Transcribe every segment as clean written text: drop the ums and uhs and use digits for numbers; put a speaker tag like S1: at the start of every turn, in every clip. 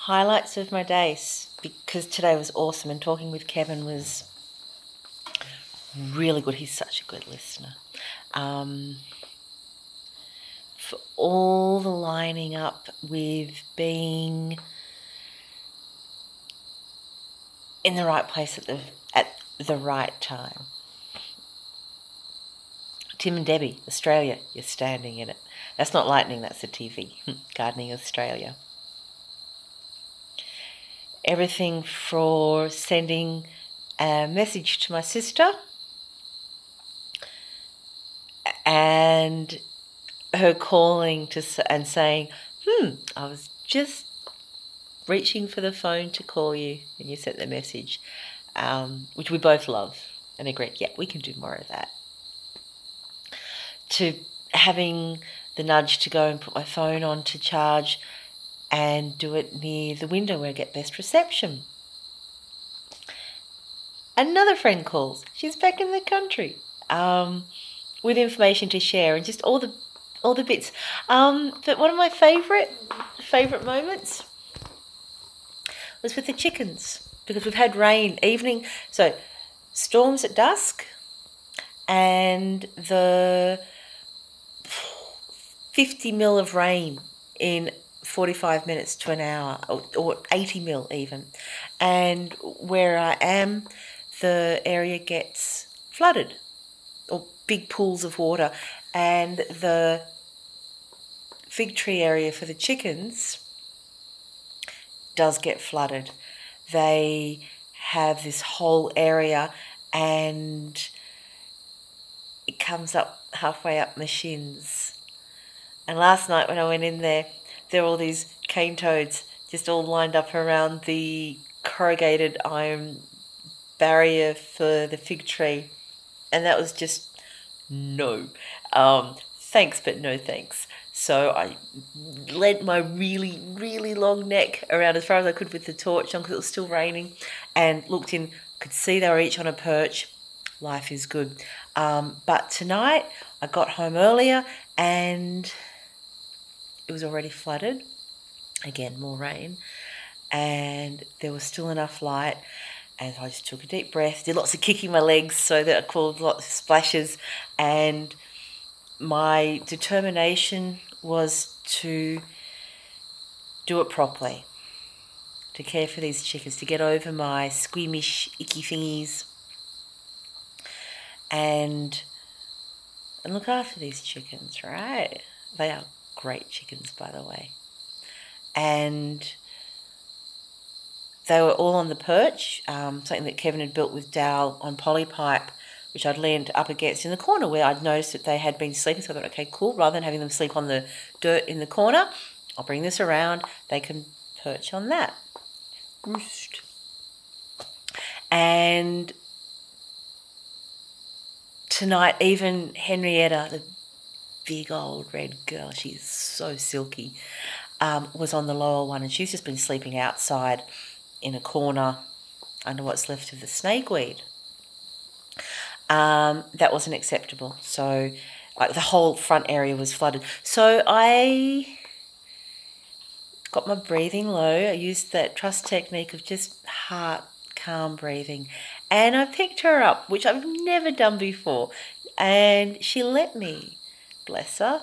S1: Highlights of my days, because today was awesome and talking with Kevin was really good. He's such a good listener. For all the lining up with being in the right place at the right time. Tim and Debbie, Australia, you're standing in it. That's not lightning, that's the TV. Gardening Australia. Everything for sending a message to my sister and her calling and saying, I was just reaching for the phone to call you and you sent the message, which we both love and agreed, yeah, we can do more of that. To having the nudge to go and put my phone on to charge and do it near the window where I get best reception. Another friend calls. She's back in the country with information to share and just all the bits. But one of my favourite moments was with the chickens, because we've had rain evening, so storms at dusk, and the 50 mil of rain in 45 minutes to an hour, or 80 mil even. And where I am, the area gets flooded, or big pools of water, and the fig tree area for the chickens does get flooded. They have this whole area and it comes up halfway up my shins. And last night when I went in there were all these cane toads just all lined up around the corrugated iron barrier for the fig tree. And that was just no. Thanks, but no thanks. So I lent my really, really long neck around as far as I could with the torch on, because it was still raining, and looked in, could see they were each on a perch. Life is good. But tonight I got home earlier and it was already flooded. Again, more rain. And there was still enough light. And I just took a deep breath, did lots of kicking my legs so that I caused lots of splashes. And my determination was to do it properly, to care for these chickens, to get over my squeamish, icky thingies, and look after these chickens, right? They are great chickens, by the way. And they were all on the perch, something that Kevin had built with dowel on polypipe, which I'd leaned up against in the corner where I'd noticed that they had been sleeping. So I thought, okay, cool, rather than having them sleep on the dirt in the corner, I'll bring this around. They can perch on that. Roost. And tonight, even Henrietta, the big old red girl, she's so silky, was on the lower one, and she's just been sleeping outside in a corner under what's left of the snakeweed. That wasn't acceptable. So like the whole front area was flooded. So I got my breathing low. I used that trust technique of just heart calm breathing. And I picked her up, which I've never done before. And she let me, bless her.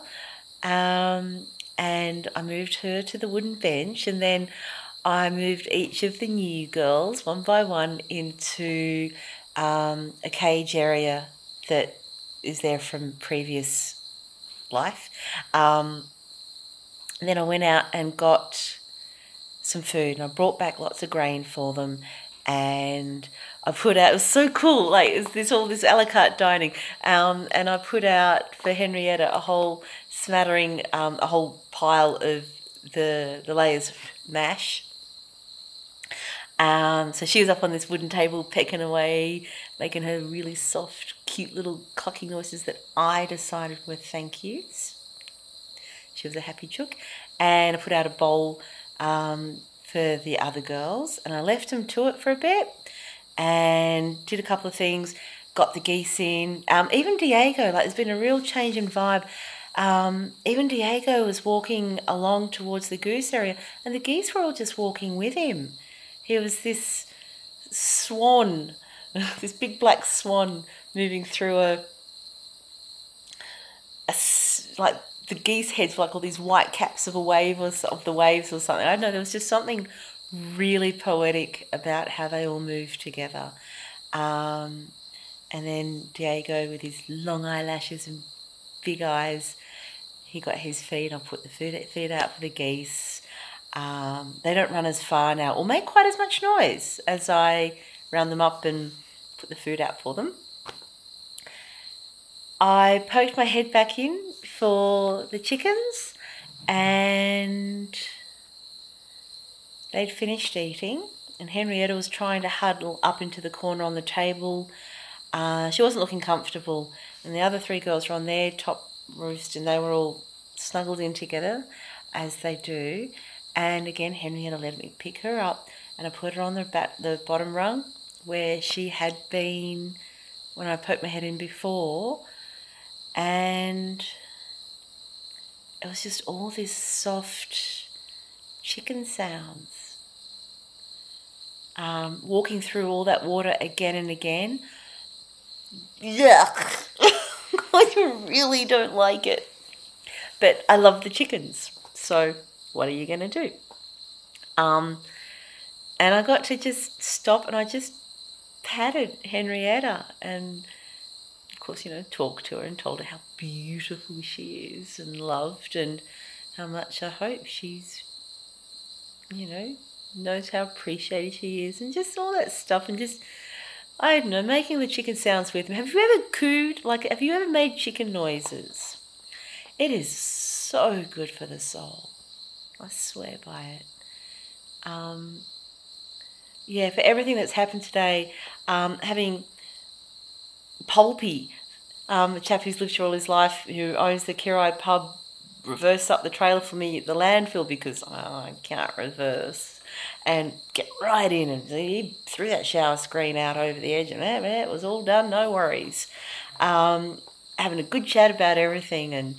S1: And I moved her to the wooden bench, and then I moved each of the new girls one by one into a cage area that is there from previous life. And then I went out and got some food, and I brought back lots of grain for them, and I put out, it was so cool, like it's all this a la carte dining, and I put out for Henrietta a whole smattering, a whole pile of the layers of mash. So she was up on this wooden table pecking away, making her really soft, cute little cocking noises that I decided were thank yous. She was a happy chook. And I put out a bowl for the other girls, and I left them to it for a bit and did a couple of things, got the geese in. Even Diego, like there's been a real change in vibe. Even Diego was walking along towards the goose area, and the geese were all just walking with him. He was this swan, this big black swan moving through like the geese heads were like all these white caps of a wave or of the waves or something. I don't know. There was just something really poetic about how they all moved together. And then Diego with his long eyelashes and big eyes, he got his feed. I put the feed out for the geese. They don't run as far now or make quite as much noise as I round them up and put the food out for them. I poked my head back in for the chickens, and they'd finished eating, and Henrietta was trying to huddle up into the corner on the table. She wasn't looking comfortable, and the other three girls were on their top roost, and they were all snuggled in together, as they do. And again, Henrietta let me pick her up, and I put her on the bottom rung where she had been when I poked my head in before. And it was just all this soft chicken sounds. Walking through all that water again and again. Yuck! I really don't like it. But I love the chickens. So what are you going to do? And I got to just stop, and I just patted Henrietta and, of course, talked to her and told her how beautiful she is and loved, and how much I hope she's, knows how appreciated she is, and just all that stuff, and just, I don't know, making the chicken sounds with them. Have you ever cooed? Have you ever made chicken noises? It is so good for the soul. I swear by it. For everything that's happened today, having Pulpy, the chap who's lived here all his life, who owns the Kirrai pub, reverse up the trailer for me at the landfill because I can't reverse, and get right in, and he threw that shower screen out over the edge, and it was all done, no worries. Having a good chat about everything, and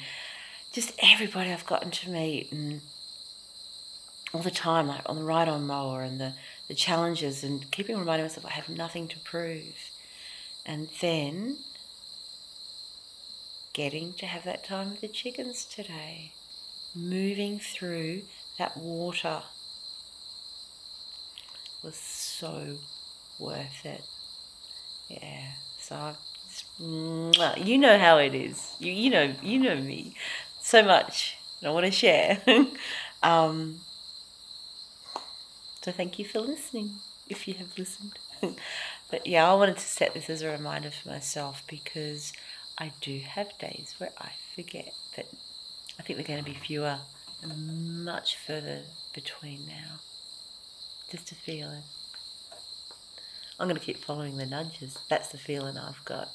S1: just everybody I've gotten to meet, and all the time, like on the ride-on mower, and the challenges, and keeping reminding myself I have nothing to prove. And then getting to have that time with the chickens today, moving through that water was so worth it. Yeah, so you know how it is. You know me so much, and I want to share. So thank you for listening, if you have listened. But yeah, I wanted to set this as a reminder for myself, because I do have days where I forget, but I think they're going to be fewer and much further between now. Just a feeling. I'm going to keep following the nudges. That's the feeling I've got.